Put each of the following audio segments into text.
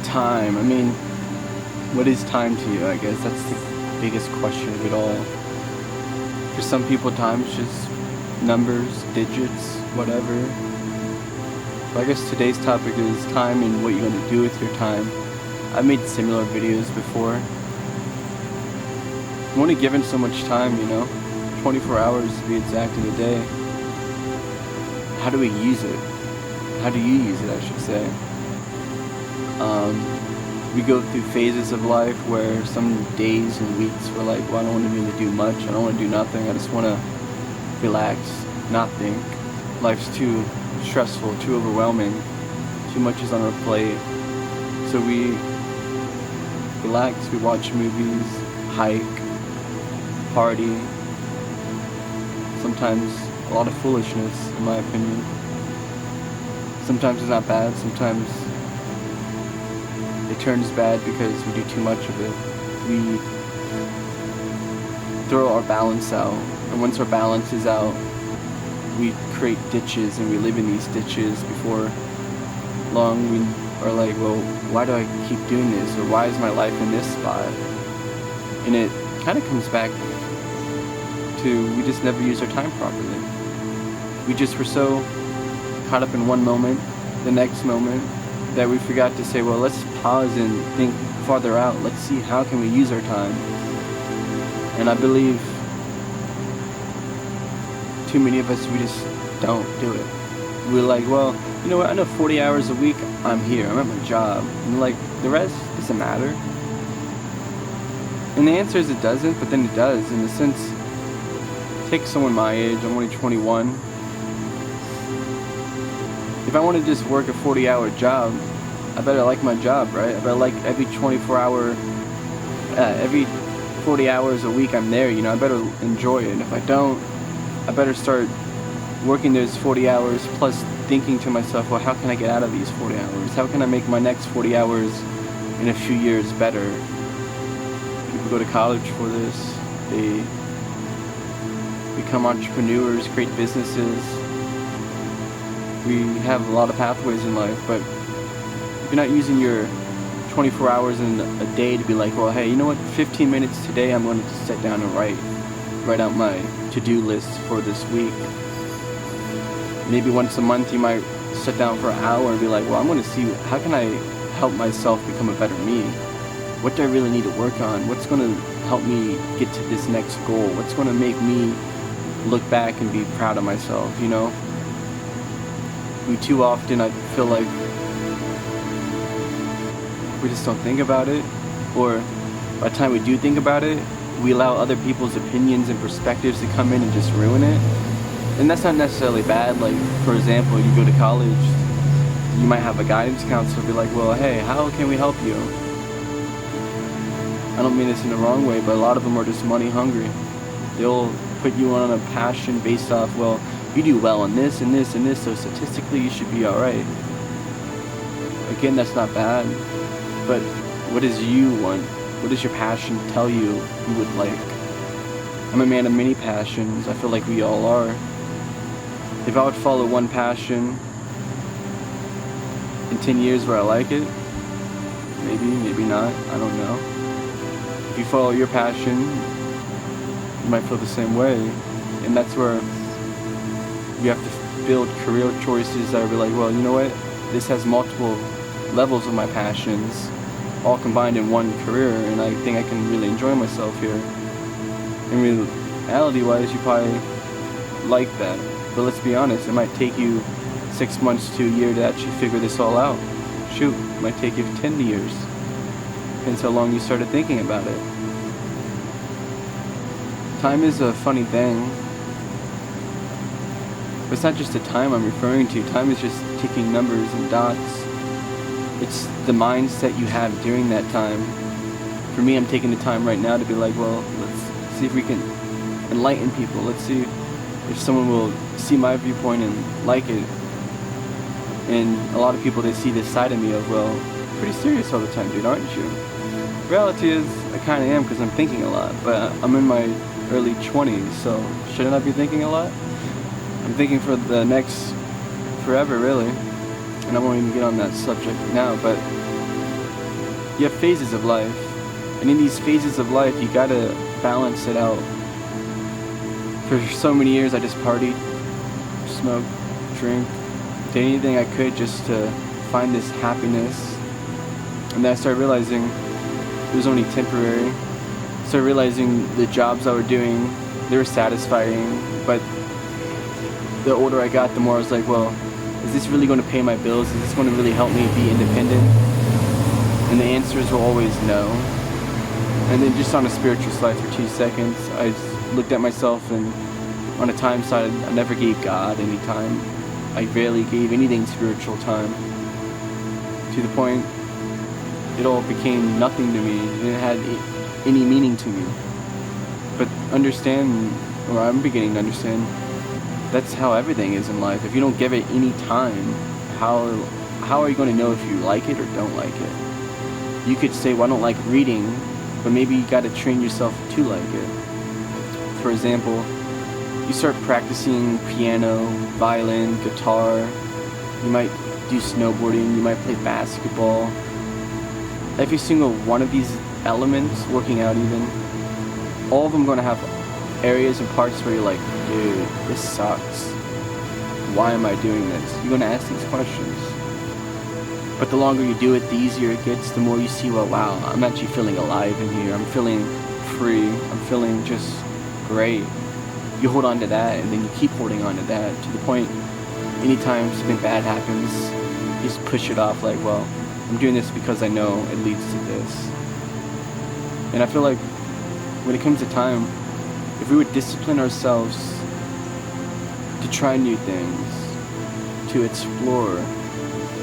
Time. I mean, what is time to you? I guess that's the biggest question of it all. For some people, time's just numbers, digits, whatever. But I guess today's topic is time and what you're going to do with your time. I've made similar videos before. I'm only given so much time, 24 hours to be exact in a day. How do we use it? How do you use it, I should say? We go through phases of life where some days and weeks we're like, well, I don't want to really do much. I don't want to do nothing. I just want to relax, not think. Life's too stressful, too overwhelming. Too much is on our plate. So we relax, we watch movies, hike, party. Sometimes a lot of foolishness, in my opinion. Sometimes it's not bad, sometimes it turns bad because we do too much of it. We throw our balance out, and once our balance is out, we create ditches, and we live in these ditches. Before long, we are like, well, why do I keep doing this, or why is my life in this spot? And it kind of comes back to we just never use our time properly. We just were so caught up in one moment, the next moment, that we forgot to say, well, let's pause and think farther out. Let's see, how can we use our time? And I believe too many of us, we just don't do it. We're like, well, you know what, I know 40 hours a week I'm here, I'm at my job, and like, the rest doesn't matter. And the answer is it doesn't, but then it does, in the sense, take someone my age, I'm only 21. If I want to just work a 40-hour job, I better like my job, right? I better like every 40 hours a week I'm there, I better enjoy it. And if I don't, I better start working those 40 hours plus thinking to myself, well, how can I get out of these 40 hours? How can I make my next 40 hours in a few years better? People go to college for this. They become entrepreneurs, create businesses. We have a lot of pathways in life, but if you're not using your 24 hours in a day to be like, well, hey, you know what, 15 minutes today I'm going to just sit down and write out my to-do list for this week. Maybe once a month you might sit down for an hour and be like, well, I'm going to see, how can I help myself become a better me? What do I really need to work on? What's going to help me get to this next goal? What's going to make me look back and be proud of myself, We too often, I feel like, we just don't think about it, or by the time we do think about it, we allow other people's opinions and perspectives to come in and just ruin it. And that's not necessarily bad. Like, for example, you go to college, you might have a guidance counselor be like, well, hey, how can we help you? I don't mean this in the wrong way, but a lot of them are just money hungry. They'll put you on a passion based off, well, you do well in this and this and this, so statistically you should be alright. Again, that's not bad, but what does you want? What does your passion tell you would like? I'm a man of many passions. I feel like we all are. If I would follow one passion in 10 years, where I like it? Maybe, maybe not. I don't know. If you follow your passion, you might feel the same way. And that's where you have to build career choices that will be like, well, you know what? This has multiple levels of my passions, all combined in one career, and I think I can really enjoy myself here. In reality-wise, you probably like that. But let's be honest, it might take you 6 months to a year to actually figure this all out. Shoot, it might take you 10 years. Depends how long you started thinking about it. Time is a funny thing. But it's not just the time I'm referring to. Time is just ticking numbers and dots. It's the mindset you have during that time. For me, I'm taking the time right now to be like, well, let's see if we can enlighten people. Let's see if someone will see my viewpoint and like it. And a lot of people, they see this side of me of, well, pretty serious all the time, dude, aren't you? Reality is, I kind of am, because I'm thinking a lot. But I'm in my early 20s, so shouldn't I be thinking a lot? I'm thinking for the next forever, really. And I won't even get on that subject now, but You have phases of life, and in these phases of life, you gotta balance it out. For so many years, I just partied, smoked, drank, did anything I could just to find this happiness. And then I started realizing it was only temporary. Started realizing the jobs I was doing, they were satisfying, but the older I got, the more I was like, well, is this really going to pay my bills? Is this going to really help me be independent? And the answers were always no. And then just on a spiritual slide for 2 seconds, I just looked at myself, and on a time side, I never gave God any time. I rarely gave anything spiritual time. To the point, it all became nothing to me. It didn't have any meaning to me. But understand, or I'm beginning to understand, that's how everything is in life. If you don't give it any time, how are you going to know if you like it or don't like it? You could say, well, I don't like reading, but maybe you got to train yourself to like it. For example, you start practicing piano, violin, guitar, you might do snowboarding, you might play basketball. Every single one of these elements, working out even, all of them going to have areas and parts where you're like, dude, this sucks. Why am I doing this? You're going to ask these questions. But the longer you do it, the easier it gets, the more you see, well, wow, I'm actually feeling alive in here. I'm feeling free. I'm feeling just great. You hold on to that, and then you keep holding on to that, to the point, anytime something bad happens, you just push it off like, well, I'm doing this because I know it leads to this. And I feel like when it comes to time, if we would discipline ourselves to try new things, to explore,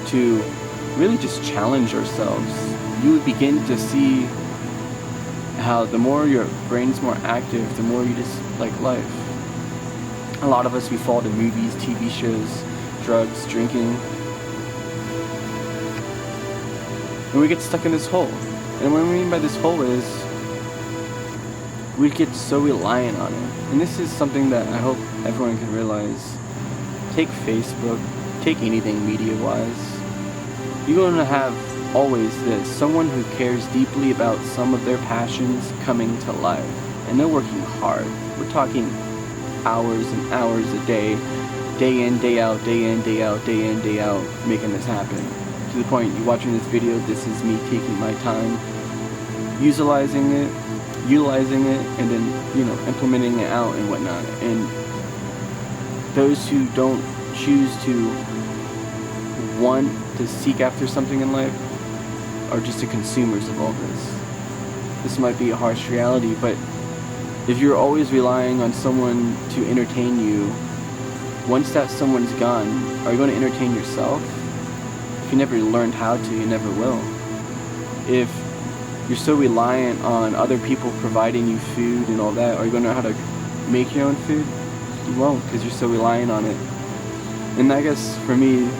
to really just challenge ourselves, you would begin to see how the more your brain's more active, the more you just like life. A lot of us, we fall to movies, TV shows, drugs, drinking, and we get stuck in this hole. And what I mean by this hole is we get so reliant on it. And this is something that I hope everyone can realize. Take Facebook, take anything media-wise. You're going to have always this, someone who cares deeply about some of their passions coming to life. And they're working hard. We're talking hours and hours a day in, day out, day in, day out, day in, day out, making this happen. To the point, you're watching this video, this is me taking my time, utilizing it, and then, implementing it out and whatnot. And those who don't choose to want to seek after something in life are just the consumers of all this. This might be a harsh reality, but if you're always relying on someone to entertain you, once that someone's gone, are you going to entertain yourself? If you never learned how to, you never will. If you're so reliant on other people providing you food and all that, are you going to know how to make your own food? You won't, because you're so reliant on it. And I guess for me,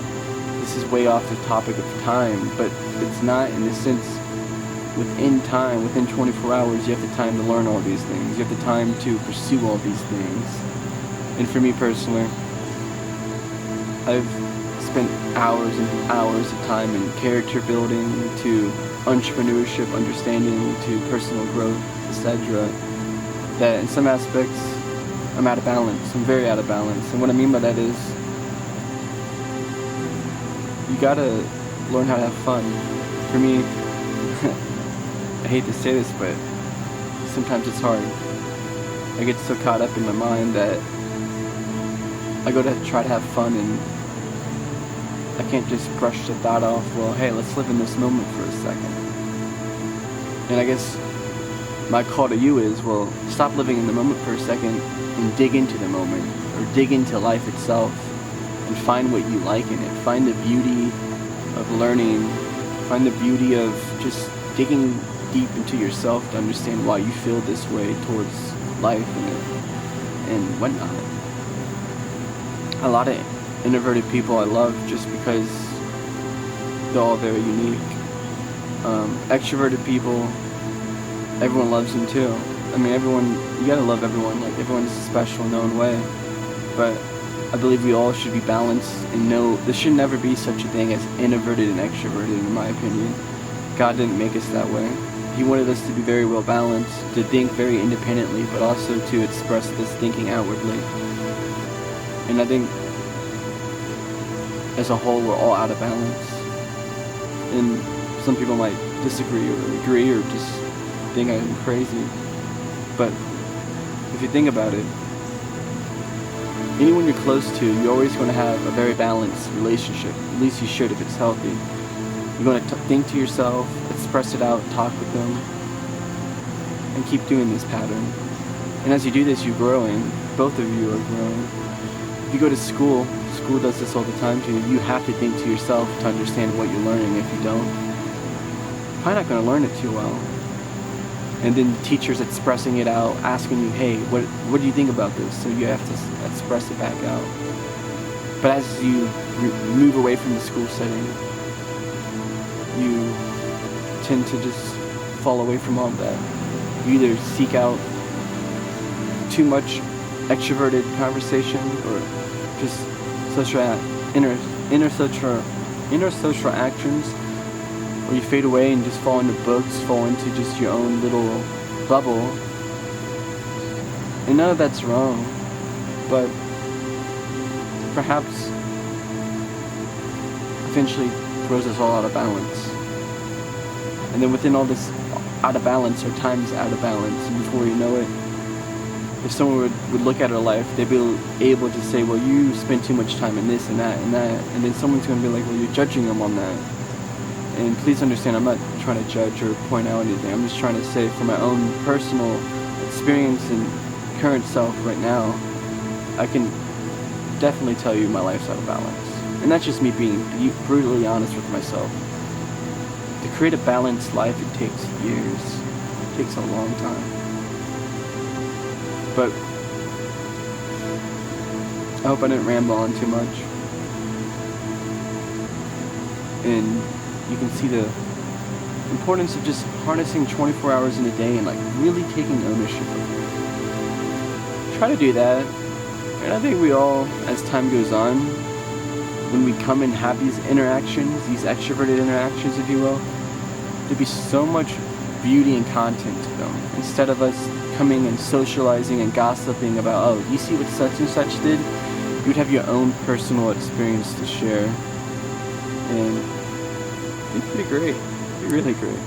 this is way off the topic of time, but it's not, in the sense, within time, within 24 hours, you have the time to learn all these things. You have the time to pursue all these things. And for me personally, I've spent hours and hours of time in character building, to entrepreneurship, understanding, to personal growth, etc. That in some aspects, I'm out of balance. I'm very out of balance. And what I mean by that is, you gotta learn how to have fun. For me, I hate to say this, but sometimes it's hard. I get so caught up in my mind that I go to try to have fun, and I can't just brush the thought off, well, hey, let's live in this moment for a second. And I guess my call to you is, well, stop living in the moment for a second and dig into the moment, or dig into life itself, and find what you like in it. Find the beauty of learning, find the beauty of just digging deep into yourself to understand why you feel this way towards life and whatnot. A lot of introverted people I love just because they're all very unique. Extroverted people, everyone loves them too. I mean, you gotta love everyone, like everyone's special in their own way. But I believe we all should be balanced and know there should never be such a thing as introverted and extroverted, in my opinion. God didn't make us that way. He wanted us to be very well balanced, to think very independently, but also to express this thinking outwardly. And I think as a whole, we're all out of balance. And some people might disagree or agree or just think I'm crazy. But if you think about it, anyone you're close to, you're always going to have a very balanced relationship. At least you should if it's healthy. You're going to think to yourself, express it out, talk with them, and keep doing this pattern. And as you do this, you're growing. Both of you are growing. If you go to school does this all the time to you. You have to think to yourself to understand what you're learning. If you don't, you're probably not going to learn it too well. And then the teacher's expressing it out, asking you, hey, what do you think about this? So you have to express it back out. But as you move away from the school setting, you tend to just fall away from all that. You either seek out too much extroverted conversation or just inner social actions, or you fade away and just fall into books, fall into just your own little bubble. And none of that's wrong, but perhaps eventually throws us all out of balance. And then within all this out of balance, our time's out of balance, and before you know it, if someone would look at our life, they'd be able to say, well, you spend too much time in this and that and that, and then someone's going to be like, well, you're judging them on that. And please understand, I'm not trying to judge or point out anything. I'm just trying to say from my own personal experience and current self right now, I can definitely tell you my life's out of balance. And that's just me being brutally honest with myself. To create a balanced life, it takes years. It takes a long time. But I hope I didn't ramble on too much. And you can see the importance of just harnessing 24 hours in a day and like really taking ownership of it. Try to do that. And I think we all, as time goes on, when we come and have these interactions, these extroverted interactions, if you will, there'd be so much beauty and content to them. Instead of us coming and socializing and gossiping about, oh, you see what such and such did? You would have your own personal experience to share. And it'd be pretty great. It'd be really great.